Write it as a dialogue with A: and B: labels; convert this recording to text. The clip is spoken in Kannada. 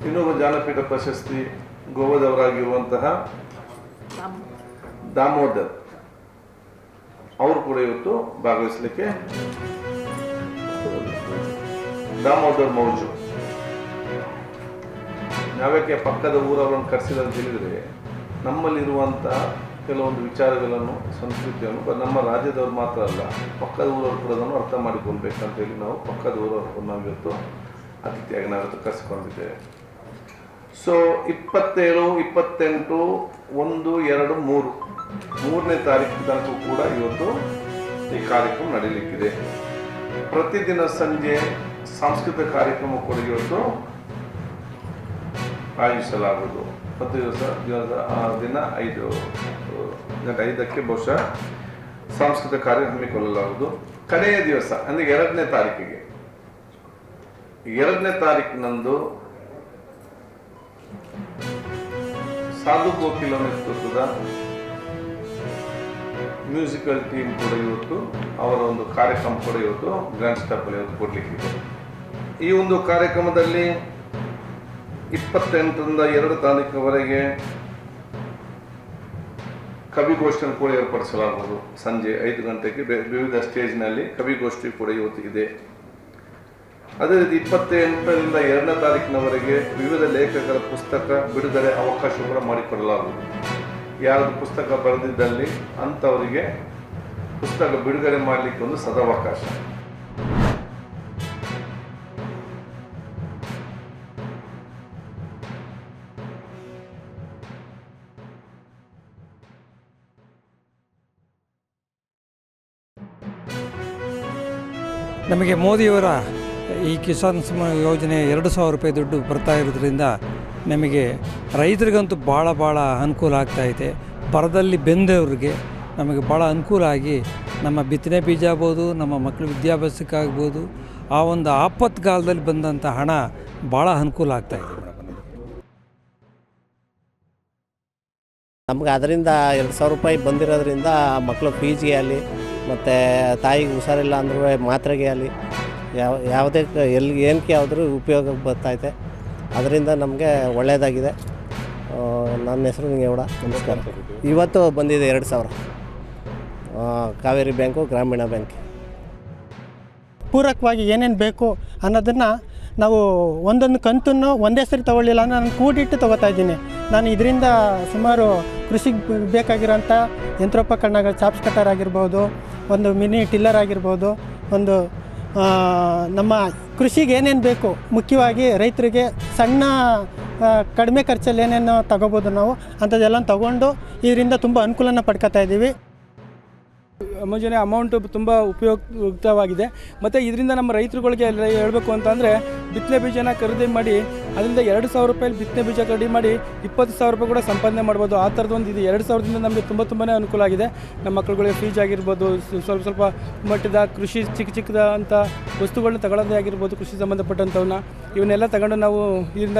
A: ಇನ್ನೊಬ್ಬ ಜ್ಞಾನಪೀಠ ಪ್ರಶಸ್ತಿ ಗೋವಾದವರಾಗಿರುವಂತಹ ದಾಮೋದರ್ ಅವರು ಕೂಡ ಇವತ್ತು ಭಾಗವಹಿಸಲಿಕ್ಕೆ ದಾಮೋದರ್ ಮೌಜು. ನಾವ್ಯಾಕೆ ಪಕ್ಕದ ಊರವರನ್ನು ಕರೆಸಿದ ಅಂತ ಹೇಳಿದರೆ ನಮ್ಮಲ್ಲಿರುವಂತಹ ಕೆಲವೊಂದು ವಿಚಾರಗಳನ್ನು ಸಂಸ್ಕೃತಿಯನ್ನು ನಮ್ಮ ರಾಜ್ಯದವ್ರು ಮಾತ್ರ ಅಲ್ಲ ಪಕ್ಕದ ಊರವರು ಕೂಡ ಅದನ್ನು ಅರ್ಥ ಮಾಡಿಕೊಳ್ಬೇಕಂತ ಹೇಳಿ ನಾವು ಪಕ್ಕದ ಊರವರು ನಾವಿವತ್ತು ಅತಿಥಿಯಾಗಿ ನಾವಿವತ್ತು ಕರೆಸಿಕೊಂಡಿದ್ದೇವೆ. ಸೊ 27, 28, 1, 2, 3 ಮೂರನೇ ತಾರೀಕು ತನಕ ಕೂಡ ಇವತ್ತು ಈ ಕಾರ್ಯಕ್ರಮ ನಡೆಯಲಿಕ್ಕಿದೆ. ಪ್ರತಿದಿನ ಸಂಜೆ ಸಾಂಸ್ಕೃತಿಕ ಕಾರ್ಯಕ್ರಮ ಕೂಡ ಇವತ್ತು ಆಯೋಜಿಸಲಾಗುವುದು. ಪ್ರತಿ ದಿನ 5 ಬಹುಶಃ ಸಾಂಸ್ಕೃತಿಕ ಕಾರ್ಯ ಹಮ್ಮಿಕೊಳ್ಳಲಾಗುವುದು. ಕಡೆಯ ದಿವಸ ಅಂದರೆ 2ನೇ ತಾರೀಕಿಗೆ 2ನೇ ತಾರೀಕಿನಂದು ಸಾಧು ಕೋಕಿಲ ನೇತೃತ್ವದ ಮ್ಯೂಸಿಕಲ್ ಟೀಮ್ ಕೂಡ ಇವತ್ತು ಅವರ ಒಂದು ಕಾರ್ಯಕ್ರಮ ಕೂಡ ಇವತ್ತು ಗ್ರ್ಯಾಂಡ್ ಸ್ಟಾಪಲ್ಲಿ ಇವತ್ತು ಕೊಡಲಿಕ್ಕಿದೆ. ಈ ಒಂದು ಕಾರ್ಯಕ್ರಮದಲ್ಲಿ 28ರಿಂದ 2 ತಾರೀಕಿನವರೆಗೆ ಕವಿಗೋಷ್ಠಿಯನ್ನು ಕೂಡ ಏರ್ಪಡಿಸಲಾಗುವುದು. ಸಂಜೆ 5 ಗಂಟೆಗೆ ವಿವಿಧ ಸ್ಟೇಜ್ನಲ್ಲಿ ಕವಿಗೋಷ್ಠಿ ಕೂಡ ಇವತ್ತು ಇದೆ. ಅದೇ ರೀತಿ 28ರಿಂದ 2ನೇ ತಾರೀಕಿನವರೆಗೆ ವಿವಿಧ ಲೇಖಕರ ಪುಸ್ತಕ ಬಿಡುಗಡೆ ಅವಕಾಶ ಕೂಡ ಮಾಡಿಕೊಡಲಾಗುವುದು. ಯಾರು ಪುಸ್ತಕ ಬರೆದಿದ್ದಲ್ಲಿ ಅಂಥವರಿಗೆ ಪುಸ್ತಕ ಬಿಡುಗಡೆ ಮಾಡಲಿಕ್ಕೆ ಒಂದು ಸದಾವಕಾಶ.
B: ನಮಗೆ ಮೋದಿಯವರ ಈ ಕಿಸಾನ್ ಸಮ್ಮಾನ್ ಯೋಜನೆ 2,000 ರೂಪಾಯಿ ದುಡ್ಡು ಬರ್ತಾ ಇರೋದ್ರಿಂದ ನಮಗೆ ರೈತರಿಗಂತೂ ಭಾಳ ಅನುಕೂಲ ಆಗ್ತಾಯಿದೆ. ಬರದಲ್ಲಿ ಬೆಂದವ್ರಿಗೆ ನಮಗೆ ಭಾಳ ಅನುಕೂಲ ಆಗಿ ನಮ್ಮ ಬಿತ್ತನೆ ಬೀಜ ಆಗ್ಬೋದು, ನಮ್ಮ ಮಕ್ಕಳ ವಿದ್ಯಾಭ್ಯಾಸಕ್ಕಾಗ್ಬೋದು, ಆ ಒಂದು ಆಪತ್ಕಾಲದಲ್ಲಿ ಬಂದಂಥ ಹಣ ಭಾಳ ಅನುಕೂಲ ಆಗ್ತಾಯಿದೆ.
C: ನಮ್ಗೆ ಅದರಿಂದ 2,000 ರೂಪಾಯಿ ಬಂದಿರೋದ್ರಿಂದ ಮಕ್ಕಳು ಫೀಸ್ಗೆ ಆಗಲಿ ಮತ್ತು ತಾಯಿಗೆ ಹುಷಾರಿಲ್ಲ ಅಂದ್ರೂ ಮಾತ್ರೆಗೆ ಆಗಲಿ ಯಾವುದೇ ಏನಕ್ಕೆ ಯಾವುದ್ರೂ ಉಪಯೋಗಕ್ಕೆ ಬರ್ತಾಯಿದೆ. ಅದರಿಂದ ನಮಗೆ ಒಳ್ಳೆಯದಾಗಿದೆ. ನನ್ನ ಹೆಸರು ನಿಂಗೇಗೌಡ. ನಮಸ್ಕಾರ. ಇವತ್ತು ಬಂದಿದೆ 2,000 ಕಾವೇರಿ ಬ್ಯಾಂಕು, ಗ್ರಾಮೀಣ ಬ್ಯಾಂಕ್.
D: ಪೂರಕವಾಗಿ ಏನೇನು ಬೇಕು ಅನ್ನೋದನ್ನು ನಾವು ಒಂದೊಂದು ಕಂತನ್ನು ಒಂದೇ ಸರಿ ತೊಗೊಳ್ಳಿಲ್ಲ ಅಂದರೆ ನಾನು ಕೂಡಿಟ್ಟು ತೊಗೋತಾ ಇದ್ದೀನಿ. ನಾನು ಇದರಿಂದ ಸುಮಾರು ಕೃಷಿಗೆ ಬೇಕಾಗಿರೋಂಥ ಯಂತ್ರೋಪಕರಣಗಳು, ಚಾಪ್ಸ್ ಕಟ್ಟರ್ ಆಗಿರ್ಬೋದು, ಒಂದು ಮಿನಿ ಟಿಲ್ಲರ್ ಆಗಿರ್ಬೋದು, ಒಂದು ನಮ್ಮ ಕೃಷಿಗೆ ಏನೇನು ಬೇಕು, ಮುಖ್ಯವಾಗಿ ರೈತರಿಗೆ ಸಣ್ಣ ಕಡಿಮೆ ಖರ್ಚಲ್ಲಿ ಏನೇನು ತಗೋಬೋದು ನಾವು ಅಂಥದ್ದೆಲ್ಲ ತೊಗೊಂಡು ಇದರಿಂದ ತುಂಬ ಅನುಕೂಲನ ಪಡ್ಕೊತಾ ಇದ್ದೀವಿ.
E: ಯೋಜನೆ ಅಮೌಂಟು ತುಂಬ ಉಪಯುಕ್ತವಾಗಿದೆ. ಮತ್ತು ಇದರಿಂದ ನಮ್ಮ ರೈತರುಗಳಿಗೆ ಹೇಳಬೇಕು ಅಂತಂದರೆ ಬಿತ್ತನೆ ಬೀಜನ ಖರೀದಿ ಮಾಡಿ ಅದರಿಂದ 2,000 ರೂಪಾಯಿ ಬಿತ್ತನೆ ಬೀಜ ಖರೀದಿ ಮಾಡಿ 20,000 ರೂಪಾಯಿ ಕೂಡ ಸಂಪಾದನೆ ಮಾಡ್ಬೋದು. ಆ ಥರದೊಂದು ಇದು 2,000ದಿಂದ ನಮಗೆ ತುಂಬಾ ಅನುಕೂಲ ಆಗಿದೆ. ನಮ್ಮ ಮಕ್ಕಳುಗಳಿಗೆ ಫೀಸ್ ಆಗಿರ್ಬೋದು, ಸ್ವಲ್ಪ ಮಟ್ಟದ ಕೃಷಿ ಚಿಕ್ಕದ ಅಂಥ ವಸ್ತುಗಳನ್ನ ತಗೊಳ್ಳೋದೇ ಆಗಿರ್ಬೋದು, ಕೃಷಿ ಸಂಬಂಧಪಟ್ಟಂಥವನ್ನ ಇವನ್ನೆಲ್ಲ ತಗೊಂಡು ನಾವು ಇದರಿಂದ